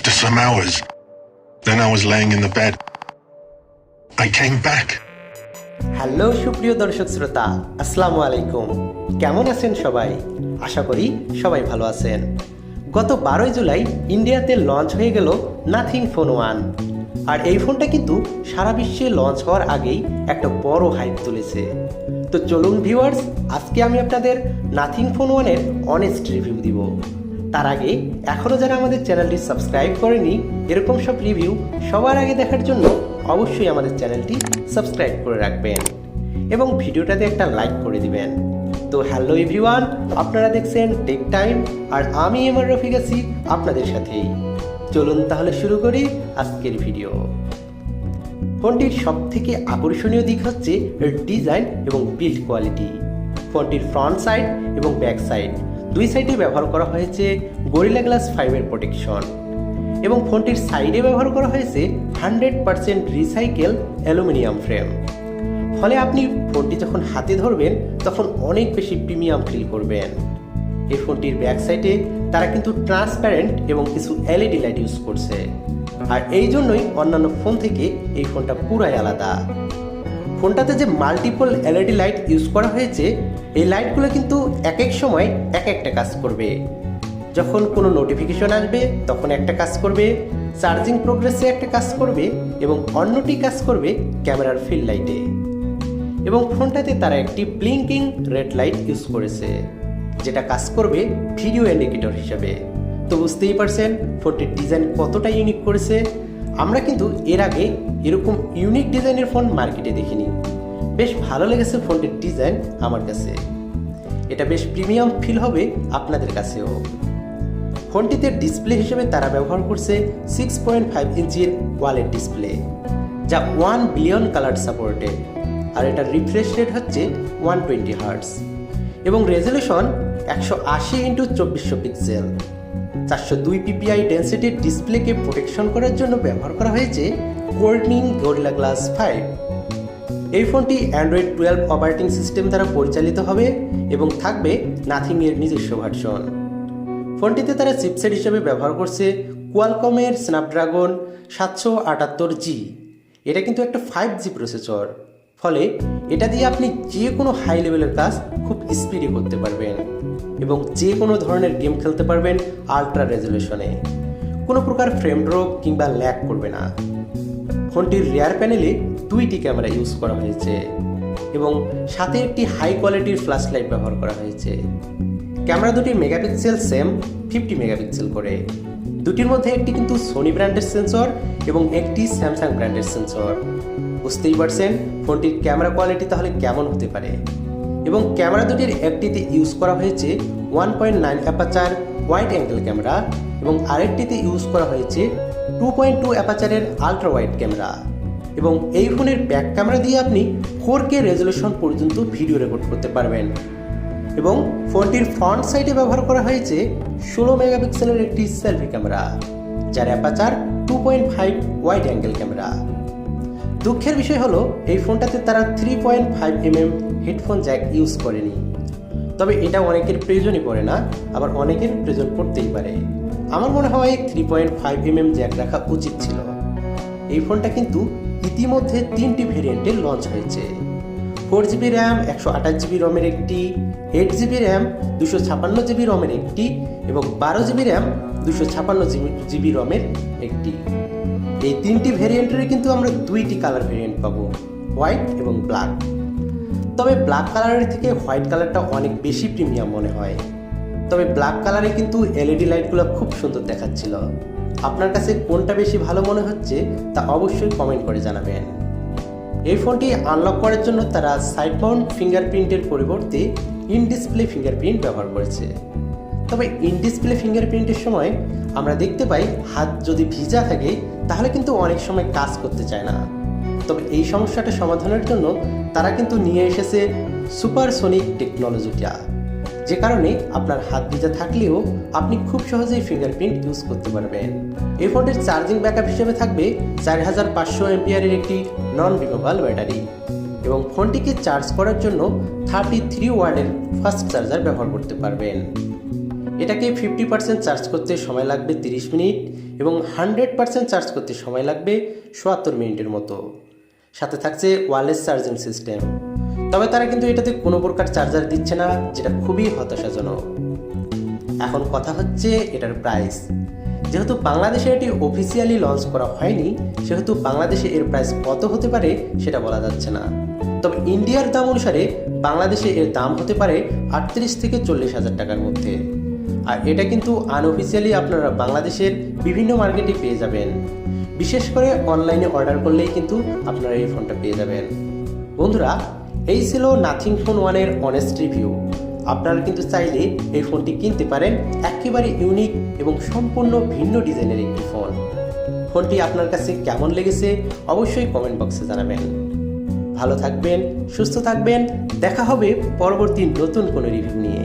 After some hours, then I was laying in the bed. I came back. Hello সুপ্রিয় দর্শক শ্রোতা, আসসালামু আলাইকুম। কেমন আছেন সবাই? আশা করি সবাই ভালো আছেন। গত 12 জুলাই ইন্ডিয়াতে লঞ্চ হয়ে গেল নাথিং ফোন 1। আর এই ফোনটা কিন্তু সারা বিশ্বে লঞ্চ হওয়ার আগেই একটা বড় হাইপ তুলেছে। তো চলুন ভিউয়ার্স, আজকে আমি আপনাদের নাথিং ফোন 1-এর অনেস্ট রিভিউ দিব। তার আগে এখনও যারা আমাদের চ্যানেলটি সাবস্ক্রাইব করেনি, এরকম সব রিভিউ সবার আগে দেখার জন্য অবশ্যই আমাদের চ্যানেলটি সাবস্ক্রাইব করে রাখবেন এবং ভিডিওটাতে একটা লাইক করে দিবেন। তো হ্যালো এভরিওয়ান, আপনারা দেখছেন টেক টাইম আর আমি এমআর রফিক আছি আপনাদের সাথেই। চলুন তাহলে শুরু করি আজকের ভিডিও। ফোনটির সব থেকে আকর্ষণীয় দিক হচ্ছে এর ডিজাইন এবং বিল্ড কোয়ালিটি। ফোনটির ফ্রন্ট সাইড এবং ব্যাক সাইড দুই সাইডে ব্যবহার করা হয়েছে গরিলা গ্লাস 5-এর প্রোটেকশন এবং ফোনটির সাইডে ব্যবহার করা হয়েছে 100% রিসাইকেল অ্যালুমিনিয়াম ফ্রেম। ফলে আপনি ফোনটি যখন হাতে ধরবেন তখন অনেক বেশি প্রিমিয়াম ফিল করবেন। এই ফোনটির ব্যাক সাইডে তারা কিন্তু ট্রান্সপারেন্ট এবং কিছু এলইডি লাইট ইউজ করছে, আর এই জন্যই অন্যান্য ফোন থেকে এই ফোনটা পুরাই আলাদা। ফোনটাতে যে মাল্টিপল এলইডি লাইট ইউজ করা হয়েছে, এই লাইটগুলো কিন্তু এক এক সময় এক একটা কাজ করবে। যখন কোনো নোটিফিকেশন আসবে তখন একটা কাজ করবে, চার্জিং প্রোগ্রেসে একটা কাজ করবে এবং অন্যটি কাজ করবে ক্যামেরার ফিল লাইটে। এবং ফোনটাতে তারা একটি ব্লিঙ্কিং রেড লাইট ইউজ করেছে, যেটা কাজ করবে ভিডিও ইন্ডিকেটর হিসেবে। তো বুঝতেই পারছেন ফোনটির ডিজাইন কতটা ইউনিক করেছে। আমরা কিন্তু এর আগে এরকম ইউনিক ডিজাইনের ফোন মার্কেটে দেখিনি। বেশ ভালো লেগেছে ফোনটির ডিজাইন আমার কাছে। এটা বেশ প্রিমিয়াম ফিল হবে আপনাদের কাছেও। ফোনটিতে ডিসপ্লে হিসেবে তারা ব্যবহার করছে 6.5 ইঞ্চির ওয়ালেট ডিসপ্লে, যা 1 বিলিয়ন কালার সাপোর্টেড, আর এটার রিফ্রেশ রেট হচ্ছে 120 হার্টজ এবং রেজলিউশন 180x2400 পিক্সেল। 402 ppi ডেন্সিটির ডিসপ্লেকে প্রোটেকশন করার জন্য ব্যবহার করা হয়েছে কোর্নিং গরিলা গ্লাস 5। এই ফোনটি অ্যান্ড্রয়েড 12 অপারেটিং সিস্টেম দ্বারা পরিচালিত হবে এবং থাকবে নাথিংয়ের নিজস্ব ভার্সন। ফোনটিতে তারা চিপসেট হিসেবে ব্যবহার করছে কোয়ালকমের স্ন্যাপড্রাগন 778G। এটা কিন্তু একটা 5G প্রসেসর, ফলে এটা দিয়ে আপনি যে কোনো হাই লেভেলের কাজ খুব স্পিডে করতে পারবেন এবং যে কোনো ধরনের গেম খেলতে পারবেন আলট্রা রেজলিউশনে। কোনো প্রকার ফ্রেম ড্রপ কিংবা ল্যাগ করবে না। ফোনটির রিয়ার প্যানেলে 2টি ক্যামেরা ইউজ করা হয়েছে এবং সাথে একটি হাই কোয়ালিটির ফ্ল্যাশ লাইট ব্যবহার করা হয়েছে। ক্যামেরা দুটির মেগাপিক্সেল সেম 50 মেগাপিক্সেল করে। দুটির মধ্যে একটি কিন্তু সোনি ব্র্যান্ডের সেন্সর এবং একটি স্যামসাং ব্র্যান্ডের সেন্সর। বুঝতেই পারছেন ফোনটির ক্যামেরা কোয়ালিটি তাহলে কেমন হতে পারে। এবং ক্যামেরা দুটির একটিতে ইউজ করা হয়েছে 1.9 অ্যাপাচার ওয়াইড অ্যাঙ্গেল ক্যামেরা এবং আরেকটিতে ইউজ করা হয়েছে 2.2 অ্যাপাচারের আলট্রা ওয়াইড ক্যামেরা। এবং এই ফোনের ব্যাক ক্যামেরা দিয়ে আপনি 4K রেজলিউশন পর্যন্ত ভিডিও রেকর্ড করতে পারবেন। এবং ফোনটির ফ্রন্ট সাইডে ব্যবহার করা হয়েছে 16 মেগাপিক্সেলের একটি সেলফি ক্যামেরা, যার অ্যাপাচার 2.5 ওয়াইড অ্যাঙ্গেল ক্যামেরা। দুঃখের বিষয় হলো এই ফোনটাতে তারা 3.5mm হেডফোন জ্যাক ইউজ করেনি। তবে এটা অনেকের প্রয়োজনই পড়ে না, আবার অনেকের প্রয়োজন পড়তেই পারে। আমার মনে হয় 3.5mm জ্যাক রাখা উচিত ছিল। এই ফোনটা কিন্তু ইতিমধ্যে 3টি ভেরিয়েন্টে লঞ্চ হয়েছে। 4GB র্যাম 128GB রমের একটি, 8GB র্যাম 256GB রমের একটি এবং 12GB র্যাম 256GB রমের একটি। এই 3টি ভেরিয়েন্টের কিন্তু আমরা 2টি কালার ভেরিয়েন্ট পাবো, হোয়াইট এবং ব্ল্যাক। তবে ব্ল্যাক কালারের থেকে হোয়াইট কালারটা অনেক বেশি প্রিমিয়াম মনে হয়। তবে ব্ল্যাক কালারে কিন্তু এলইডি লাইটগুলো খুব সুন্দর দেখাচ্ছিল। আপনার কাছে কোনটা বেশি ভালো মনে হচ্ছে তা অবশ্যই কমেন্ট করে জানাবেন। এই ফোনটি আনলক করার জন্য তারা সাইড মাউন্ট ফিঙ্গারপ্রিন্টের পরিবর্তে ইন ডিসপ্লে ফিঙ্গারপ্রিন্ট ব্যবহার করেছে। তবে ইন ডিসপ্লে ফিঙ্গারপ্রিন্টের সময় আমরা দেখতে পাই হাত যদি ভিজা থাকে তাহলে কিন্তু অনেক সময় কাজ করতে চায় না। তবে এই সমস্যাটা সমাধানের জন্য তারা কিন্তু নিয়ে এসেছে সুপারসনিক টেকনোলজিটা, যে কারণে আপনার হাত ভিজা থাকলেও আপনি খুব সহজেই ফিঙ্গারপ্রিন্ট ইউজ করতে পারবেন। এই ফোনটির চার্জিং ব্যাকআপ হিসেবে থাকবে 4500 এমপিআরের একটি নন রিমুভেবল ব্যাটারি এবং ফোনটিকে চার্জ করার জন্য 33 ওয়াটের ফাস্ট চার্জার ব্যবহার করতে পারবেন। এটাকে 50% চার্জ করতে সময় লাগবে 30 মিনিট এবং 100% চার্জ করতে সময় লাগবে ৭৭ মিনিটের মতো। সাথে থাকছে ওয়্যারলেস চার্জিং সিস্টেম। তবে তারা কিন্তু এটাতে কোনো প্রকার চার্জার দিচ্ছে না, যেটা খুবই হতাশাজনক। এখন কথা হচ্ছে এটার প্রাইস। যেহেতু বাংলাদেশে এটি অফিসিয়ালি লঞ্চ করা হয়নি, সেহেতু বাংলাদেশে এর প্রাইস কত হতে পারে সেটা বলা যাচ্ছে না। তবে ইন্ডিয়ার দাম অনুসারে বাংলাদেশে এর দাম হতে পারে ৩৮ থেকে ৪০ হাজার টাকার মধ্যে। আর এটা কিন্তু আনঅফিসিয়ালি আপনারা বাংলাদেশের বিভিন্ন মার্কেটে পেয়ে যাবেন। বিশেষ করে অনলাইনে অর্ডার করলেই কিন্তু আপনারা এই ফোনটা পেয়ে যাবেন। বন্ধুরা, এই ছিল নাথিং ফোন 1-এর অনেস্ট রিভিউ। আপনারা কিন্তু চাইলে এই ফোনটি কিনতে পারেন। একেবারে ইউনিক এবং সম্পূর্ণ ভিন্ন ডিজাইনের একটি ফোন। ফোনটি আপনার কাছে কেমন লেগেছে অবশ্যই কমেন্ট বক্সে জানাবেন। ভালো থাকবেন, সুস্থ থাকবেন। দেখা হবে পরবর্তী নতুন কোনো রিভিউ নিয়ে।